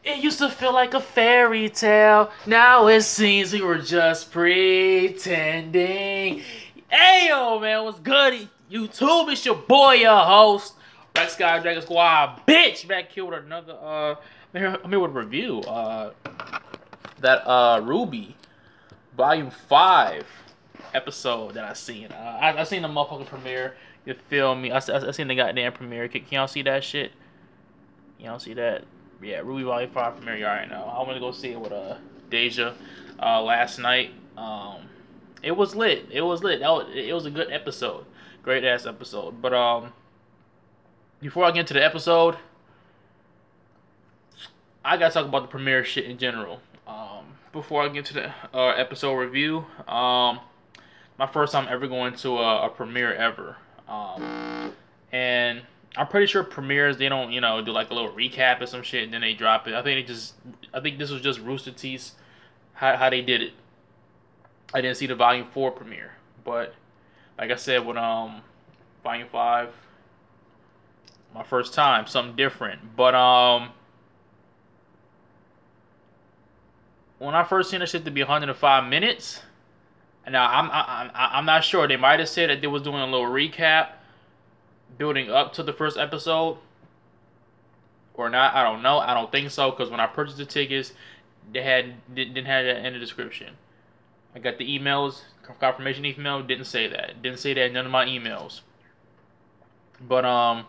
It used to feel like a fairy tale. Now it seems we were just pretending. Hey yo, man, what's good? YouTube, it's your boy, your host, Black Sky Dragon Squad, bitch. Back here with another I'm here with a review. That Rwby Volume 5 episode that I seen. I seen the motherfucking premiere. You feel me? I seen the goddamn premiere. Can y'all see that shit? Y'all see that? Yeah, Rwby Volume 5 premiere. You already know. I went to go see it with Deja last night. It was lit. It was lit. It was a good episode. Great ass episode. But before I get into the episode, I gotta talk about the premiere shit in general. Before I get to the episode review, my first time ever going to a premiere ever. And I'm pretty sure premieres, they don't, do like a little recap or some shit and then they drop it. I think this was just Rooster Teeth's how they did it. I didn't see the Volume 4 premiere, but like I said with Volume 5, my first time, something different. But when I first seen the shit to be 105 minutes, now I'm not sure. They might have said that they was doing a little recap building up to the first episode or not. I don't know. I don't think so, because when I purchased the tickets, they didn't have that in the description. I got the emails, confirmation email, didn't say that. Didn't say that in none of my emails. But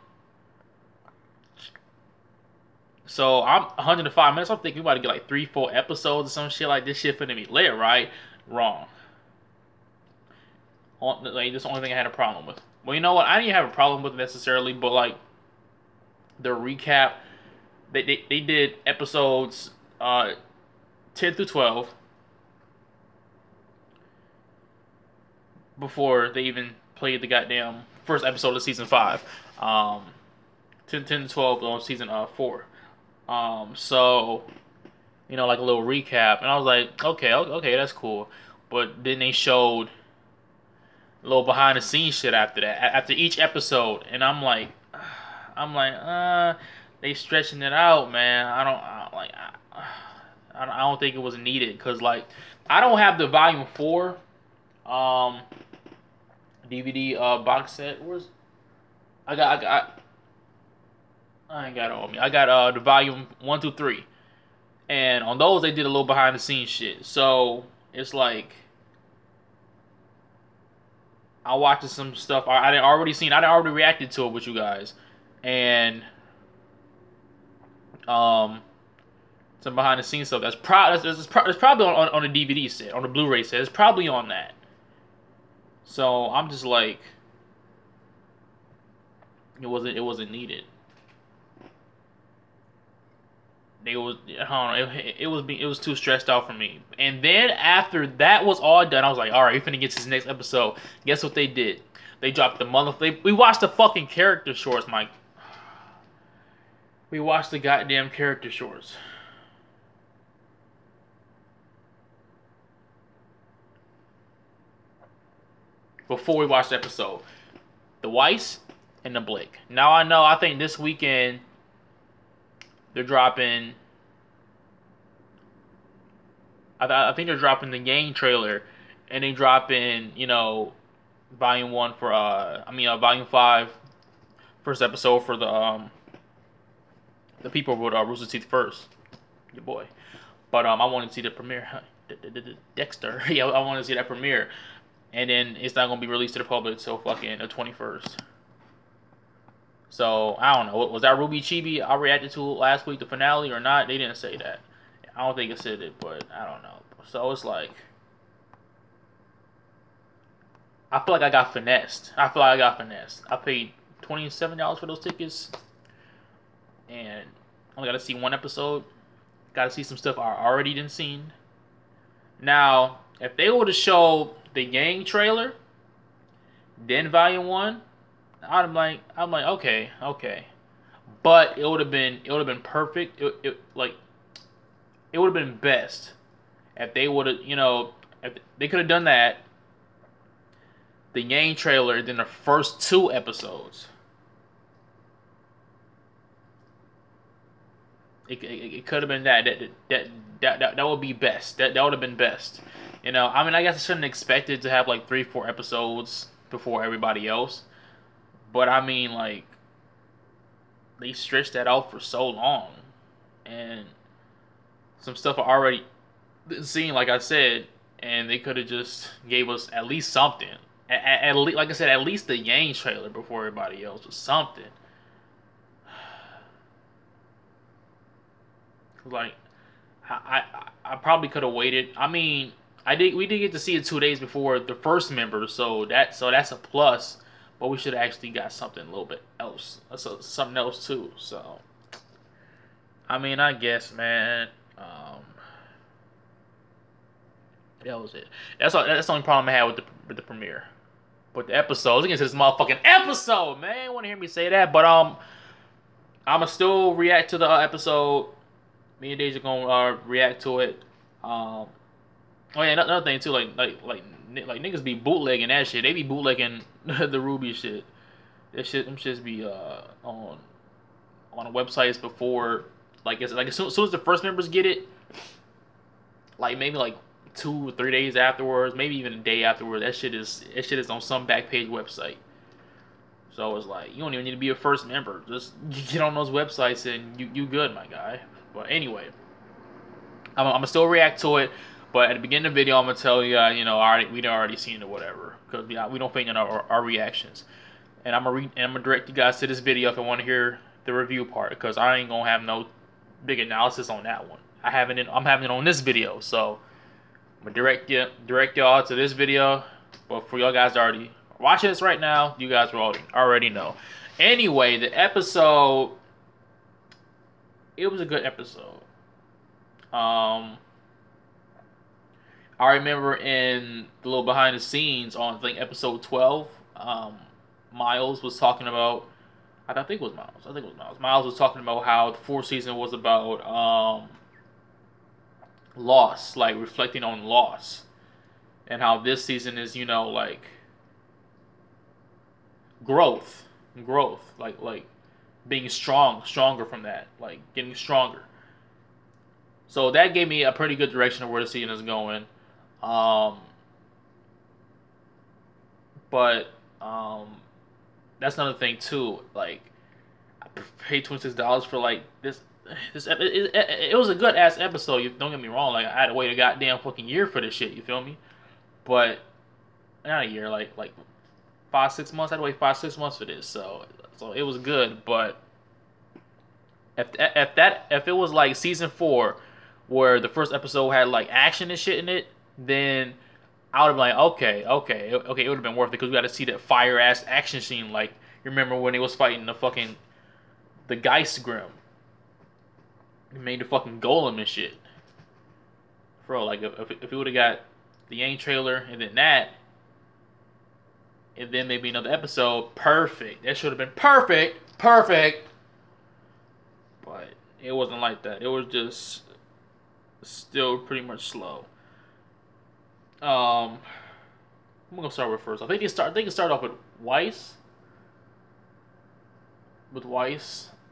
so I'm 105 minutes. I'm thinking we about to get like 3-4 episodes or some shit like this. Shit finna be lit, right? Wrong. Like, this is the only thing I had a problem with. Well, you know what? I didn't have a problem with it necessarily, but like the recap, they did episodes 10 through 12 before they even played the goddamn first episode of season 5. 10 to 12 on season 4. So like a little recap, and I was like, okay, that's cool. But then they showed a little behind the scenes shit after that, after each episode, and I'm like, they stretching it out, man. I don't think it was needed, cause like I don't have the Volume 4 DVD box set. I ain't got it on me. I got the Volume 1 through 3, and on those they did a little behind the scenes shit. So it's like I watched some stuff I didn't already seen. I already reacted to it with you guys, and some behind the scenes stuff that's probably on the DVD set, on the Blu-ray set. It's probably on that. So I'm just like, it wasn't needed. It was too stressed out for me. And then after that was all done, I was like, all right, we finna get to this next episode. Guess what they did? They dropped the we watched the fucking character shorts, Mike. We watched the goddamn character shorts. Before we watched the episode. The Weiss and the Blake. Now I think this weekend they're dropping. I think they're dropping the game trailer, and they dropping Volume 1 for Volume 5 first episode for the people with Rooster Teeth first, your boy. But I want to see the premiere. Dexter, yeah, I want to see that premiere, and then it's not gonna be released to the public until fucking the 21st. So, I don't know. Was that Rwby Chibi I reacted to last week, the finale, or not? They didn't say that. I don't think it said it, but I don't know. So, it's like, I feel like I got finessed. I paid $27 for those tickets, and I only got to see one episode. Got to see some stuff I already didn't seen. Now, if they were to show the gang trailer, then Volume 1, I'm like, okay, but it would have been perfect. It would have been best if they would have, if they could have done that, the game trailer, then the first 2 episodes. It could have been that would be best. That would have been best. You know, I mean, I guess I shouldn't expect it to have like 3-4 episodes before everybody else, but I mean, like, they stretched that out for so long, and some stuff I already seen, like I said, and they could have just gave us at least something. At least, like I said, at least the Yang trailer before everybody else was something. Like, I probably could have waited. I mean, we did get to see it 2 days before the first member, so that's a plus. But we should have actually got something a little bit else, something else too. So, I mean, I guess, man, that was it. That's the only problem I had with the premiere. But the episodes, again, this motherfucking episode, man. Want to hear me say that? But I'ma still react to the episode. Me and Deja gonna react to it. Oh yeah, another thing too, like niggas be bootlegging that shit. They be bootlegging the Rwby shit. That shit, them shits be on the websites before, like as soon as the first members get it, like maybe like 2 or 3 days afterwards, maybe even a day afterwards. That shit is on some back page website. So it's like, you don't even need to be a first member. Just get on those websites and you good, my guy. But anyway, I'm gonna still react to it. But at the beginning of the video, I'm gonna tell you, you know, we'd already seen it or whatever, because we don't fake in our reactions. And I'm gonna direct you guys to this video if I want to hear the review part, because I ain't gonna have no big analysis on that one. I'm having it on this video, so I'm gonna direct y'all to this video. But for y'all guys that already watching this right now, you guys will already know. Anyway, the episode, it was a good episode. I remember in the little behind the scenes on, I think, episode 12, Miles was talking about, I think it was Miles. Miles was talking about how the fourth season was about loss, like reflecting on loss, and how this season is, you know, like growth, like being stronger from that, like getting stronger. So that gave me a pretty good direction of where the season is going. But that's another thing too. Like, I paid $26 for like this. It was a good ass episode. Don't get me wrong. Like, I had to wait a goddamn fucking year for this shit. You feel me? But not a year. Like 5-6 months. I had to wait 5-6 months for this. So it was good. But if it was like season 4, where the first episode had like action and shit in it, then I would have been like, okay, it would have been worth it, because we got to see that fire ass action scene. Like, you remember when they was fighting the Geistgrim? He made the fucking golem and shit. Bro, like, if we would have got the Yang trailer and then that, and then maybe another episode, perfect. That should have been perfect. But it wasn't like that. It was just still pretty much slow. I'm gonna start with first. I think they can start off with Weiss.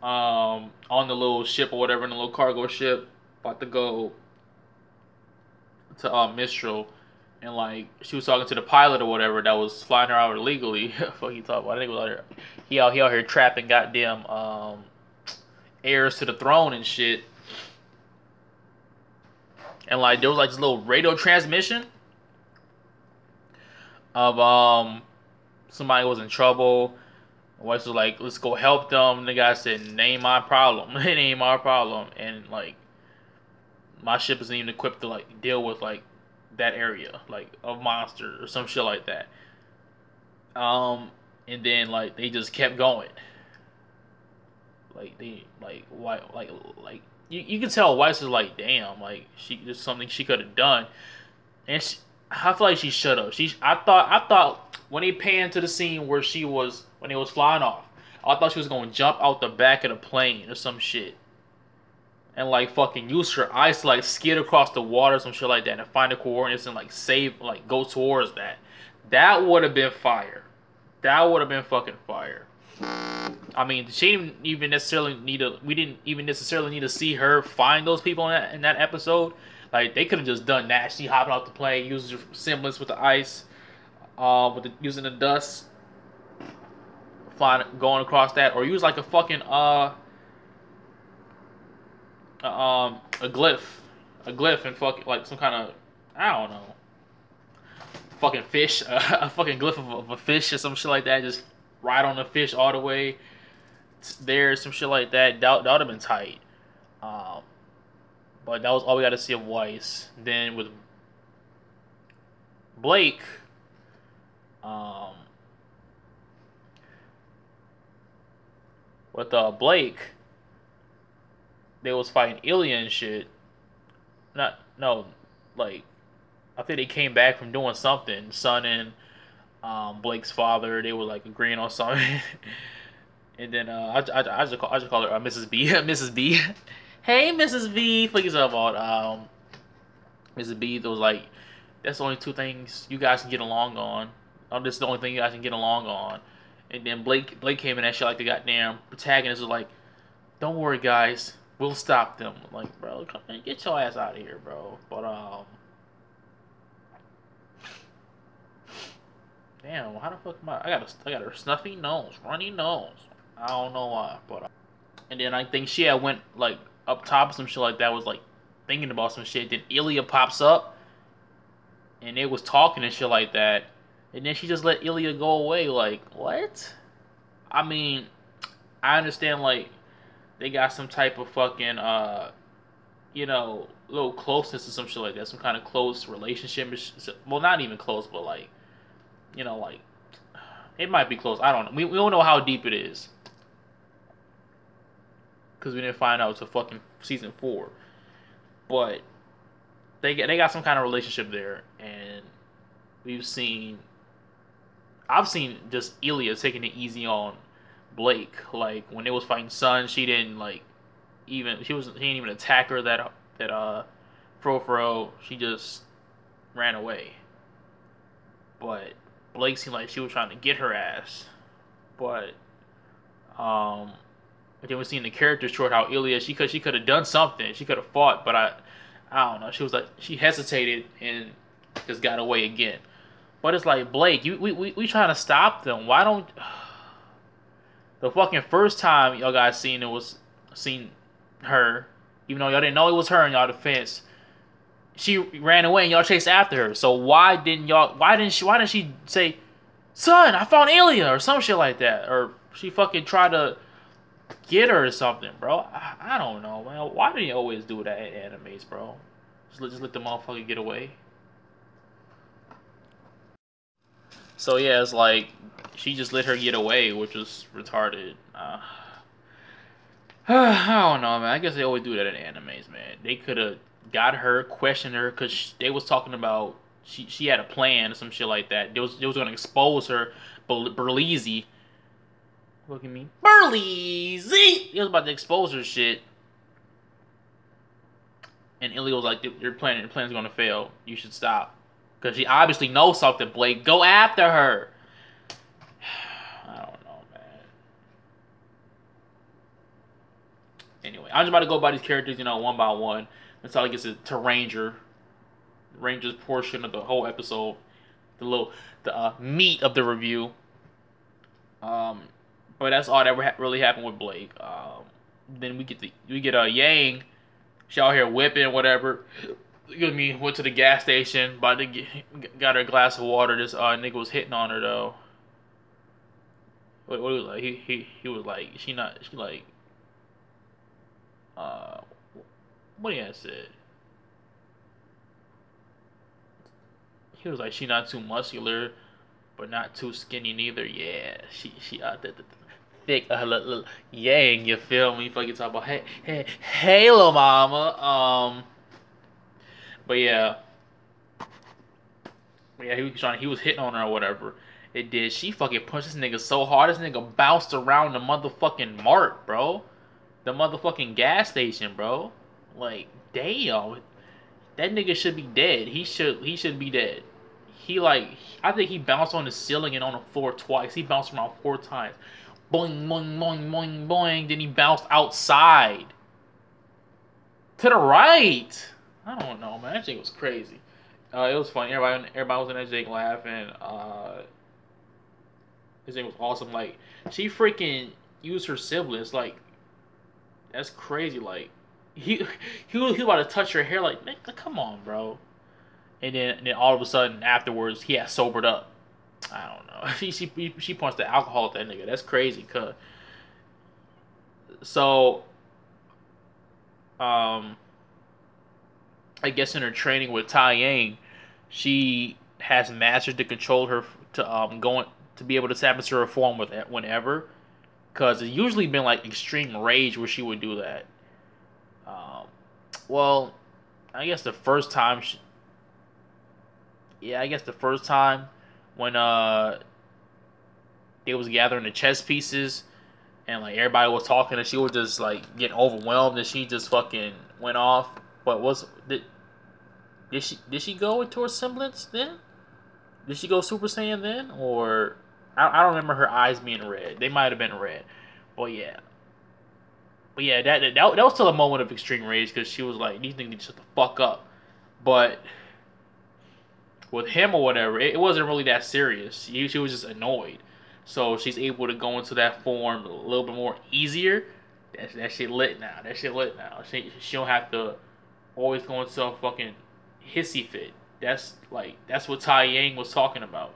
On the little ship or whatever, in the little cargo ship, about to go to Mistral, and like she was talking to the pilot or whatever that was flying her out illegally. Fuck, he talking about? I think it was out here. He out here trapping goddamn heirs to the throne and shit. And like there was like this little radio transmission of somebody was in trouble. Weiss was like, let's go help them. The guy said, "Name my problem." It ain't my problem. And like, my ship isn't even equipped to like deal with like that area, like of monsters or some shit like that. And then like they just kept going. Like they like why like you can tell Weiss is like, damn, like there's something she could have done, and I feel like she should have. I thought when he panned to the scene where when he was flying off, I thought she was gonna jump out the back of the plane or some shit, and like fucking use her eyes to like skid across the water or some shit like that, and find the coordinates and like go towards that. That would have been fire. That would have been fucking fire. I mean, she didn't even necessarily need to. We didn't even necessarily need to see her find those people in that episode. Like they could have just done that. She hopping off the plane, using semblance with the ice, using the dust, flying, going across that, or use like a fucking a glyph, and fucking like some kind of, I don't know, fucking fish, a fucking glyph of a fish or some shit like that. Just ride on the fish all the way there, some shit like that. That would have been tight. But that was all we got to see of Weiss. Then with Blake, Blake, they was fighting Ilya and shit. Like, I think they came back from doing something. Son and Blake's father, they were like agreeing on something. And then I just call her Mrs. B. Mrs. B. Hey, Mrs. B. Please about Mrs. B. That was like, that's the only two things you guys can get along on. This is the only thing you guys can get along on. And then Blake came in that shit like the goddamn protagonist was like, don't worry guys, we'll stop them. I'm like, bro, come on, get your ass out of here, bro. But damn, how the fuck am I got a snuffy nose, runny nose. I don't know why, but and then I think she had went like up top of some shit like that, was like thinking about some shit. Then Ilya pops up and they was talking and shit like that. And then she just let Ilya go away. Like, what? I mean, I understand, like, they got some type of fucking, you know, little closeness or some shit like that. Some kind of close relationship. Well, not even close, but, like, you know, like, it might be close. I don't know. We don't know how deep it is. Because we didn't find out until fucking season 4. But they got some kind of relationship there. And I've seen just Ilya taking it easy on Blake. Like when they was fighting Sun, she didn't she didn't even attack her that Fro. She just ran away. But Blake seemed like she was trying to get her ass. But then we seen the character short how Ilya she could have done something. She could have fought, but I don't know. She was like she hesitated and just got away again. But it's like, Blake, we trying to stop them. Why don't... The fucking first time y'all guys seen her, even though y'all didn't know it was her in y'all defense, she ran away and y'all chased after her. So why didn't she say, son, I found Ilya or some shit like that? Or she fucking tried to get her or something, bro. I don't know, man. Why do you always do that in animes, bro? Just let the motherfucker get away. So yeah, it's like she just let her get away, which was retarded. I don't know, man. I guess they always do that in animes, man. They could have got her, questioned her, because they was talking about she had a plan or some shit like that. They was gonna expose her, Berleezy. Look at me, Berleezy. He was about to expose her shit, and Ilya was like, "Your plan's gonna fail. You should stop." Because she obviously knows something, Blake. Go after her. I don't know, man. Anyway, I'm just about to go by these characters, you know, one by one. That's how it gets to Ranger. Ranger's portion of the whole episode. The meat of the review. But that's all that really happened with Blake. Then we get a Yang. She out here whipping, whatever. Went to the gas station, got her a glass of water. This nigga was hitting on her though. What was like? He was like, what he had said? He was like, she not too muscular, but not too skinny neither. Yeah, she out there thick, little Yang. You feel me? Fucking talk about hey, little mama. But yeah, he was hitting on her or whatever. It did. She fucking punched this nigga so hard, this nigga bounced around the motherfucking mart, bro. The motherfucking gas station, bro. Like, damn. That nigga should be dead. He should be dead. I think he bounced on the ceiling and on the floor twice. He bounced around 4 times. boing, boing, boing, boing, boing. Then he bounced outside to the right. I don't know, man. That shit was crazy. It was funny. Everybody was in that jig laughing. His thing was awesome. Like, she freaking used her siblings. Like, that's crazy. Like, he was about to touch her hair. Like, come on, bro. And then all of a sudden afterwards, he had sobered up. I don't know. She punched the alcohol at that nigga. That's crazy. Cause so I guess in her training with Tai Yang, she has mastered to control her to going to be able to tap into her form with it whenever. Cause it's usually been like extreme rage where she would do that. Well, I guess the first time I guess the first time when they was gathering the chess pieces and like everybody was talking and she was just like getting overwhelmed and she just fucking went off. But did she go into her semblance then? Did she go Super Saiyan then? Or I don't remember her eyes being red. They might have been red. But yeah. But yeah, that was still a moment of extreme rage because she was like, these niggas need to shut the fuck up. But with him or whatever, it wasn't really that serious. She was just annoyed. So she's able to go into that form a little bit more easier. That shit lit now. That shit lit now. She don't have to always go into a fucking hissy fit. That's what Tai Yang was talking about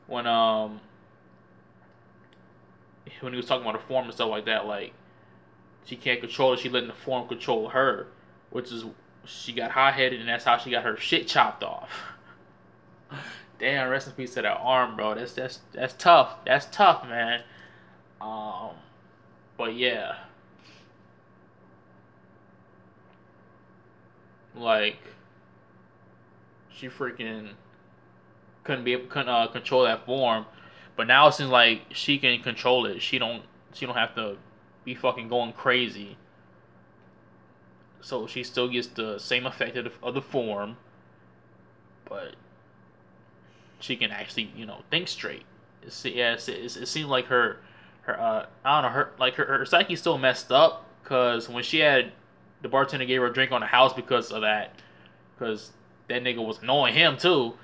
when he was talking about the form and stuff like that. Like, she can't control it. She letting the form control her, which is she got hot headed, and that's how she got her shit chopped off. Damn, rest in peace to that arm, bro. That's tough. That's tough, man. But yeah, like she freaking couldn't control that form, but now it seems like she can control it. She don't have to be fucking going crazy. So she still gets the same effect of the form, but she can actually, think straight. It seems like her I don't know, her psyche's still messed up because when she had the bartender gave her a drink on the house because of that, because that nigga was annoying him too.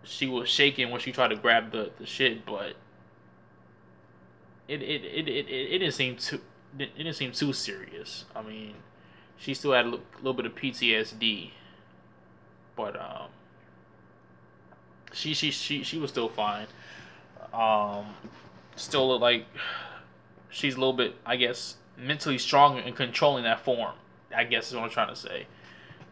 She was shaking when she tried to grab the shit, but it didn't seem too serious. I mean, she still had a little bit of PTSD, but she was still fine. Still look like she's a little bit, I guess, mentally strong in controlling that form. I guess is what I'm trying to say.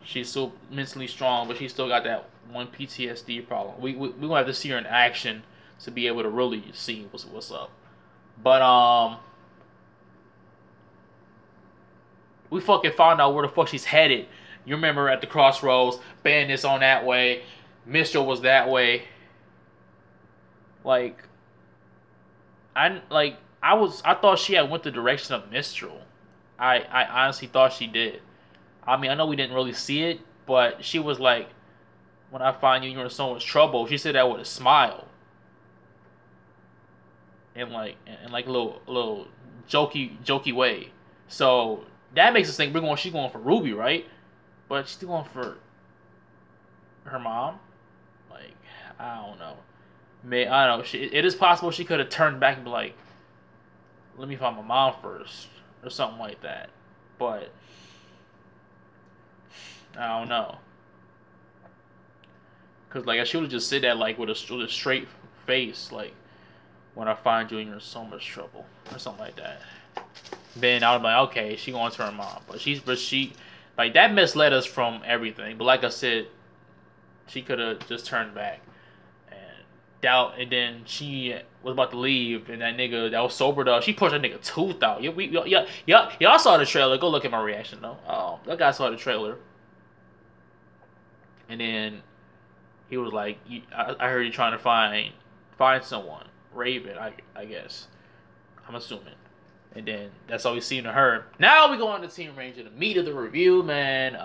She's still mentally strong, but she still got that one PTSD problem. We gonna have to see her in action to be able to really see what's up. But we fucking found out where the fuck she's headed. You remember at the crossroads, Bandit's on that way, Mistral was that way. I thought she had went the direction of Mistral. I honestly thought she did. I mean, I know we didn't really see it, but she was like, when I find you, you're in so much trouble. She said that with a smile. And like a little jokey way. So that makes us think she's going for Rwby, right? But she's still going for her mom. Like, I don't know. I don't know. It is possible she could have turned back and be like, let me find my mom first, or something like that. But I don't know. Cause like I should have just said that like with a straight face, like, when I find you, you're in so much trouble, or something like that. Then I was like, okay, she going to her mom, but she like that misled us from everything. But like I said, she could have just turned back and then she was about to leave, and that nigga that was sobered up, she pushed that nigga tooth out. Y'all saw the trailer. Go look at my reaction though. Oh, that guy saw the trailer, and then he was like, I heard you trying to find someone, Raven, I guess. I'm assuming. And then that's all we seen of her. Now we go on to Team Ranger, the meat of the review, man.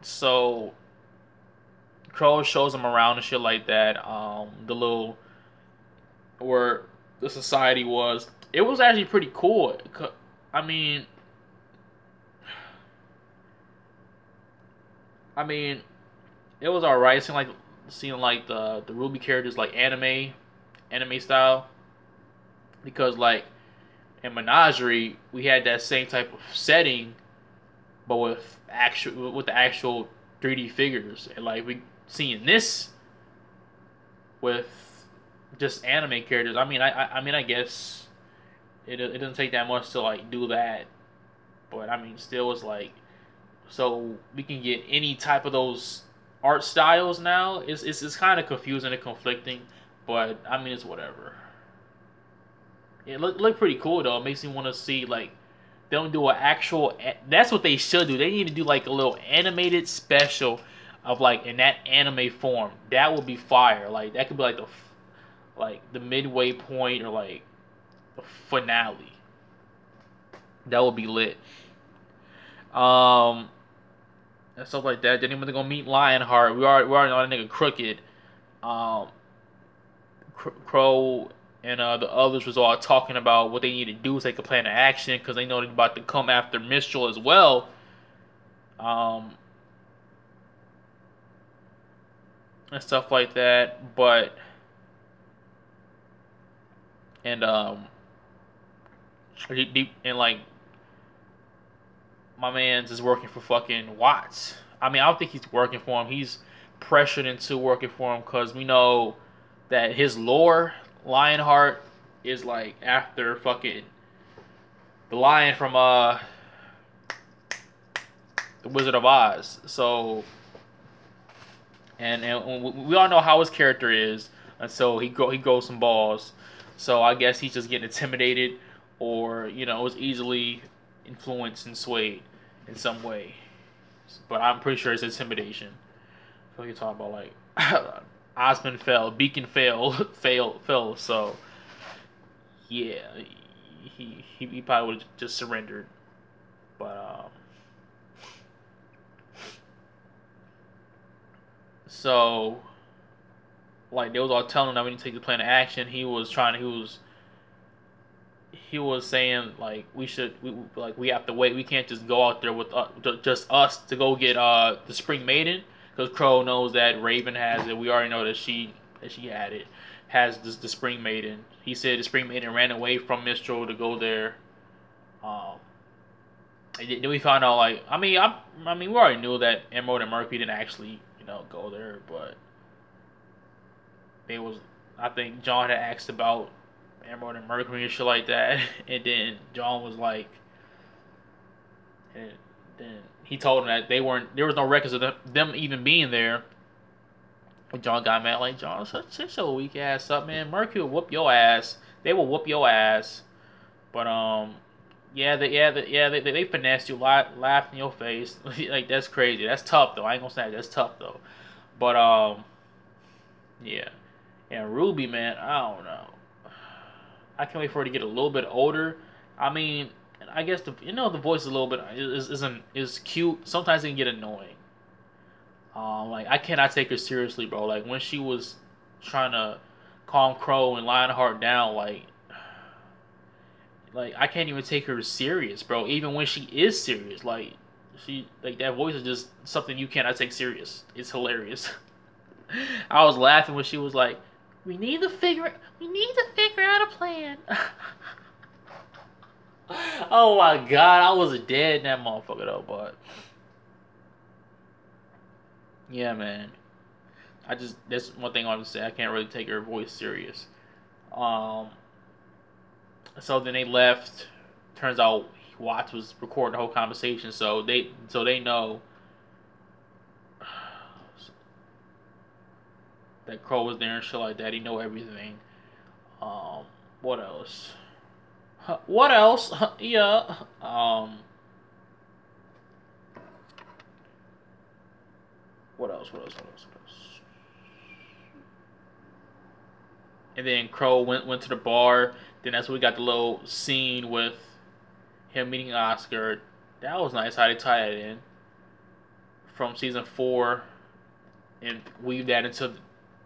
So Crow shows him around and shit like that. The little where the society was. It was actually pretty cool. I mean, I mean, it was alright. Seeing like the Rwby characters like anime style, because like in Menagerie we had that same type of setting, but with the actual 3D figures, and like we seeing this with just anime characters. I mean, I guess it doesn't take that much to like do that, but I mean, still, it's like, so we can get any type of those art styles now. It's kind of confusing and conflicting, but I mean, it's whatever. It look pretty cool though. It makes me want to see like they don't do an actual. That's what they should do. They need to do like a little animated special of like in that anime form. That would be fire. Like that could be like the midway point or like the finale. That would be lit. Um, and stuff like that. Then even gonna meet Lionheart. We already know that nigga crooked. Um, Crow and the others was all talking about what they need to do so they could plan an action because they know they're about to come after Mistral as well. And stuff like that. But and and like my man's is working for fucking Watts. I mean, I don't think he's working for him. He's pressured into working for him because we know that his lore, Lionheart, is like after fucking the lion from the Wizard of Oz. So and we all know how his character is, and so he grows some balls. So I guess he's just getting intimidated, or was easily influenced and swayed in some way. But I'm pretty sure it's intimidation. So you're talking about like Osmond fell, Beacon fell. So yeah, he probably would have just surrendered. But so like they was all telling him that we need to take the plan of action. He was saying like we have to wait. We can't just go out there with just us to go get the Spring Maiden, because Crow knows that Raven has it. We already know that she had it. Has the Spring Maiden. He said the Spring Maiden ran away from Mistral to go there. And then we found out like I mean we already knew that Emerald and Mercury didn't actually go there, but I think John had asked about Emerald and Mercury and shit like that, and then John was like, and then he told him that there was no records of them even being there. And John got mad like, John, shut your weak ass up, man. Mercury will whoop your ass. They will whoop your ass. But they finessed you, laughed in your face. Like that's crazy. That's tough though. I ain't gonna say that's tough though. But yeah. And Rwby, man, I don't know. I can't wait for her to get a little bit older. I mean, I guess the voice is a little bit is cute. Sometimes it can get annoying. Like I cannot take her seriously, bro. Like when she was trying to calm Crow and Lionheart down, like I can't even take her serious, bro. Even when she is serious, like that voice is just something you cannot take serious. It's hilarious. I was laughing when she was like, We need to figure out a plan. Oh my god, I was dead in that motherfucker though, but yeah, man. That's one thing I want to say. I can't really take her voice serious. So then they left. Turns out Watts was recording the whole conversation, so they know that Crow was there and shit like that. He know everything. What else? What else? Yeah. What else? And then Crow went to the bar. Then that's when we got the little scene with him meeting Oscar. That was nice how they tied it in from season 4 and weave that into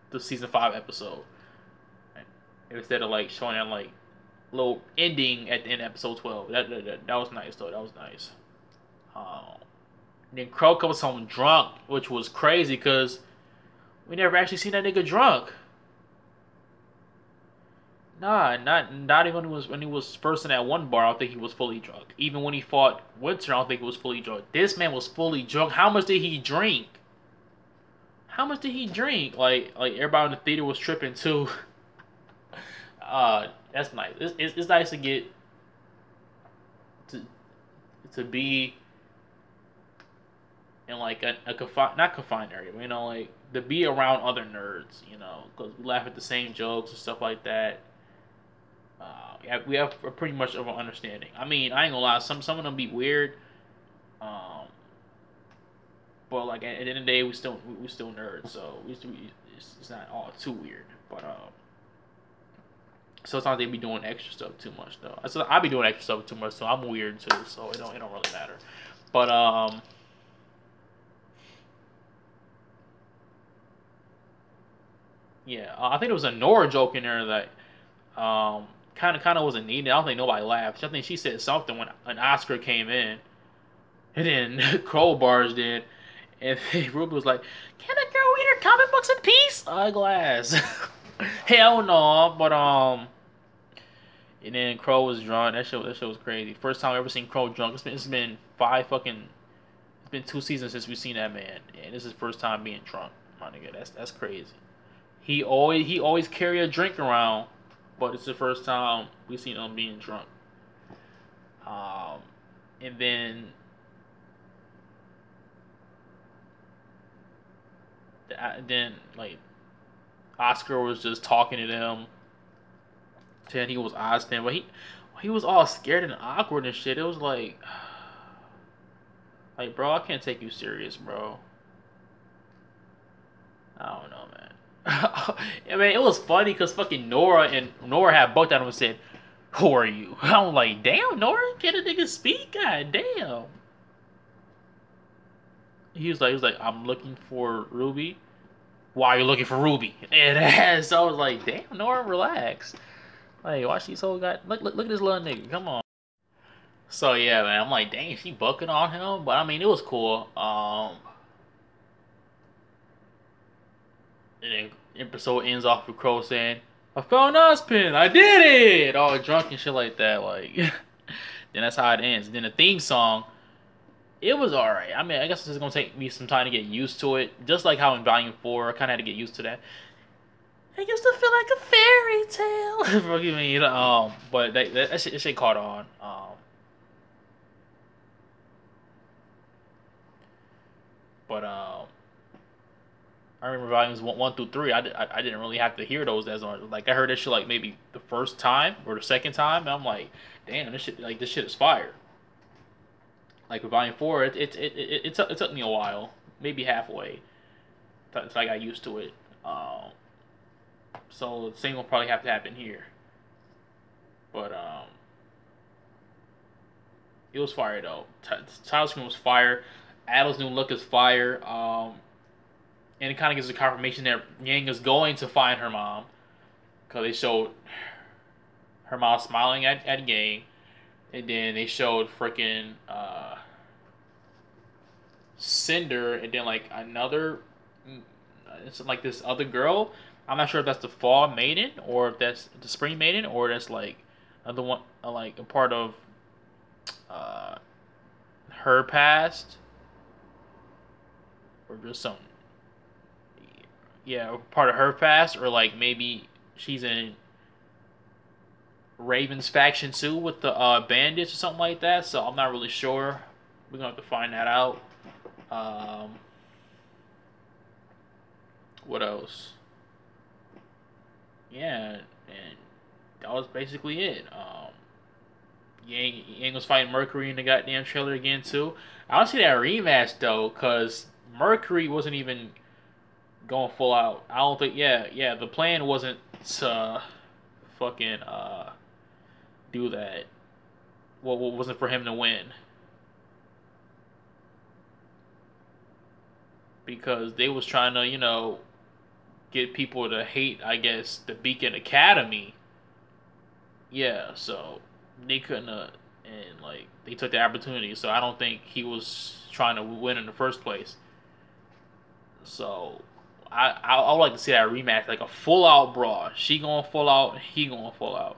the season 5 episode. instead of like showing that like little ending at the end of episode 12. That was nice though. That was nice. Then Crow comes home drunk, which was crazy because we never actually seen that nigga drunk. Nah, not even when he was first in that one bar. I don't think he was fully drunk. Even when he fought Winter, I don't think he was fully drunk. This man was fully drunk. How much did he drink? How much did he drink? Like everybody in the theater was tripping too. That's nice. It's nice to get to be in like a confined, not confined area, but, you know, like to be around other nerds, you know, because we laugh at the same jokes and stuff like that. We have pretty much of an understanding. I mean, I ain't gonna lie, some of them be weird, but like at the end of the day, we still nerds, so it's not all too weird. But sometimes they be doing extra stuff too much though. So I be doing extra stuff too much, so I'm weird too. So it don't really matter. But yeah, I think there was a Nora joke in there that kind of wasn't needed. I don't think nobody laughed. I think she said something when an Oscar came in, and then Crow barged in, and Rwby was like, "Can a girl read her comic books in peace?" Eyeglass. Hell no, but and then Crow was drunk. That shit was crazy. First time I ever seen Crow drunk. It's been 2 seasons since we've seen that man, and this is his first time being drunk. My nigga, that's crazy. He always carry a drink around, but it's the first time we've seen him being drunk. And then like Oscar was just talking to them, saying he was Ozpin, but he was all scared and awkward and shit. It was like bro, I can't take you serious, bro. I don't know, man. I mean, it was funny because fucking Nora had bucked at him and said, "Who are you?" I'm like, damn, Nora, can a nigga speak? God damn. He was like, "I'm looking for Rwby." "Why are you looking for Rwby?" And so I was like, damn, Nora, relax. Like, why she so got look at this little nigga. Come on. So yeah, man, I'm like, dang, she bucking on him, but I mean, it was cool. And then episode ends off with Crow saying, "I found Ozpin, I did it!" All drunk and shit like that. Like, then that's how it ends. And then the theme song, it was alright. I mean, I guess it's gonna take me some time to get used to it. Just like how in Volume 4, I kind of had to get used to that. It used to feel like a fairy tale. Forgive me, you know. But that shit caught on. But I remember volumes 1 through 3. I didn't really have to hear those as on. Like I heard this shit like maybe the first time or the second time, and I'm like, damn, this shit is fire. Like with volume 4, it took me a while, maybe halfway, until I got used to it. So the same will probably have to happen here. But it was fire though. Title screen was fire. Adol's new look is fire. And it kind of gives a confirmation that Yang is going to find her mom, because they showed her mom smiling at Yang, and then they showed freaking Cinder, and then like another, it's like this other girl. I'm not sure if that's the Fall Maiden or if that's the Spring Maiden or that's like another one, like a part of her past, or just some, yeah, part of her past, or like maybe she's in Raven's faction too with the bandits or something like that. So I'm not really sure. We're gonna have to find that out. What else? Yeah, and that was basically it. Yang was fighting Mercury in the goddamn trailer again too. I don't see that rematch though, cause Mercury wasn't even going full out. I don't think. Yeah. The plan wasn't to fucking do that. What wasn't for him to win, because they was trying to, you know, get people to hate, I guess, the Beacon Academy yeah, so they couldn't, and like they took the opportunity. So I don't think he was trying to win in the first place. So I would like to see that rematch, like a full out brawl. She going full out, he going full out.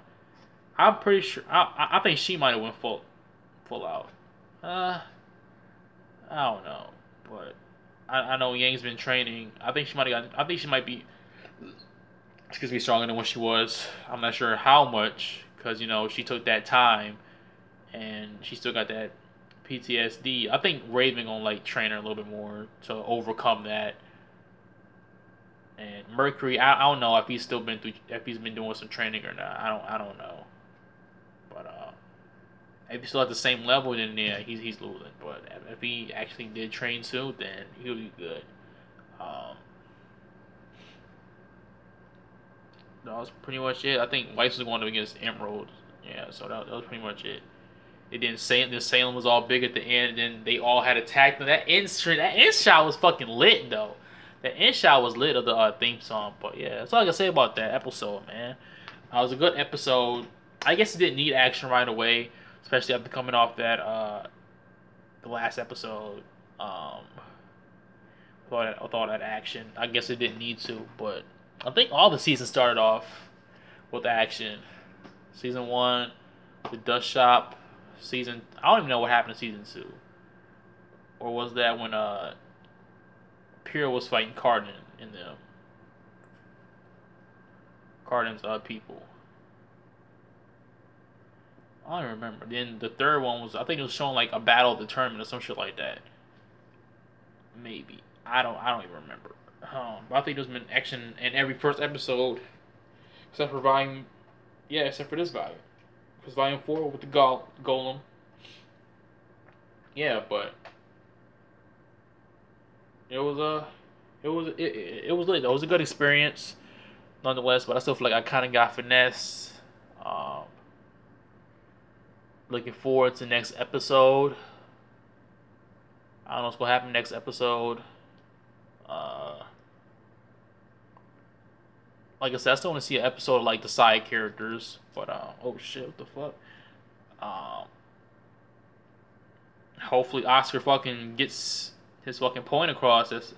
I'm pretty sure. I think she might have went full out. I don't know, but I know Yang's been training. I think she might have got. I think she might be. Excuse me, stronger than what she was. I'm not sure how much, because you know she took that time, and she still got that PTSD. I think Raven gonna like train her a little bit more to overcome that. And Mercury, I don't know if he's still been through, if he's been doing some training or not. I don't know. But if he's still at the same level, then yeah, he's losing. But if he actually did train too, then he'll be good. That was pretty much it. I think Weiss was going up against Emerald. Yeah, so that was pretty much it. It didn't say the Salem was all big at the end, and then they all had attacked them. That end shot was fucking lit though. The end shot was lit of the theme song. But yeah, that's all I can say about that episode, man. It was a good episode. I guess it didn't need action right away, especially after coming off that the last episode. With all that action, I guess it didn't need to, but I think all the seasons started off with action. Season 1, the Dust Shop. I don't even know what happened in season 2. Or was that when Pyrrha was fighting Cardin in them? Cardin's people. I don't even remember. Then the third one was, I think it was showing like a battle of the tournament or some shit like that. Maybe. I don't even remember. But I think there's been action in every first episode, except for volume, yeah, except for this volume, because volume 4 with the golem. Yeah, but it was lit. It was a good experience, nonetheless. But I still feel like I kind of got finesse. Looking forward to next episode. I don't know what's gonna happen next episode. Like I said, I still want to see an episode of like the side characters, but oh shit, what the fuck? Hopefully Oscar fucking gets his fucking point across. That's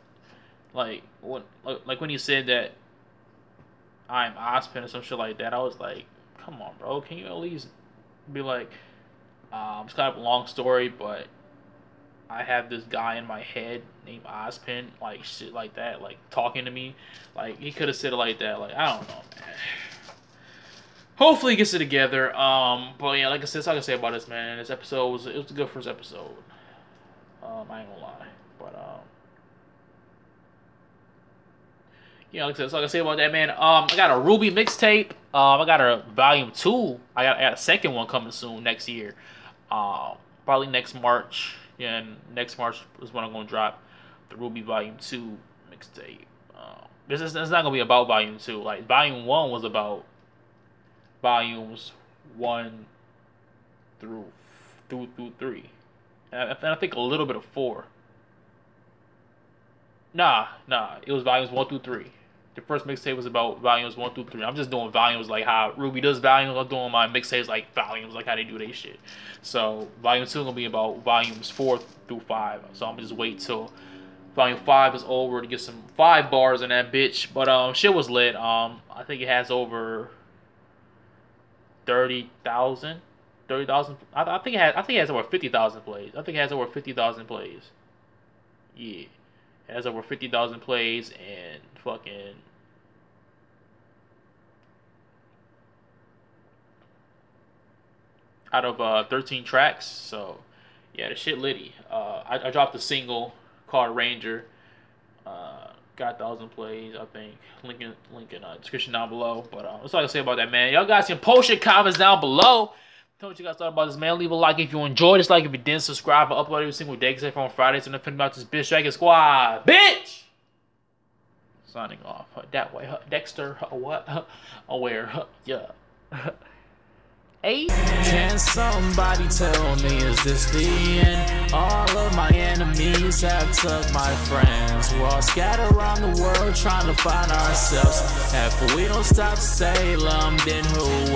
like when he said that I'm Ozpin or some shit like that. I was like, come on, bro, can you at least be like, it's kind of a long story, but I have this guy in my head named Ozpin, like shit like that, like talking to me. Like he could have said it like that. Like I don't know, man. Hopefully he gets it together. But yeah, like I said, that's all I can say about this, man. This episode was a good first episode. I ain't gonna lie, but yeah, like I said, that's all I can say about that, man. I got a Rwby mixtape. I got a volume 2. I got a second one coming soon next year. Probably next March. Yeah, and next March is when I'm gonna drop the Rwby Volume 2 mixtape. It's not gonna be about Volume 2. Like Volume 1 was about volumes 1 through 3, and I think a little bit of 4. Nah, it was volumes 1 through 3. The first mixtape was about volumes 1 through 3. I'm just doing volumes like how Rwby does volumes. I'm doing my mixtapes like volumes, like how they do their shit. So volume 2 gonna be about volumes 4 through 5. So I'm just wait till volume 5 is over to get some 5 bars in that bitch. But shit was lit. I think it has over 30,000. I think it has over 50,000 plays. I think it has over 50,000 plays. Yeah. It has over 50,000 plays and fucking out of 13 tracks. So yeah, the shit litty. I dropped a single called Ranger. Got 1,000 plays, I think. Link in description down below. But that's all I can say about that, man. Y'all guys can post your comments down below. Tell me what you guys thought about this, man. Leave a like if you enjoyed this. Like if you didn't. Subscribe. I upload every single day except for on Fridays. And I'm about this bitch Dragon Squad. Bitch! Signing off. That way. Dexter. What? Aware. Yeah. Hey. Can somebody tell me, is this the end? All of my enemies have took my friends. We're all scattered around the world trying to find ourselves. If we don't stop Salem, then who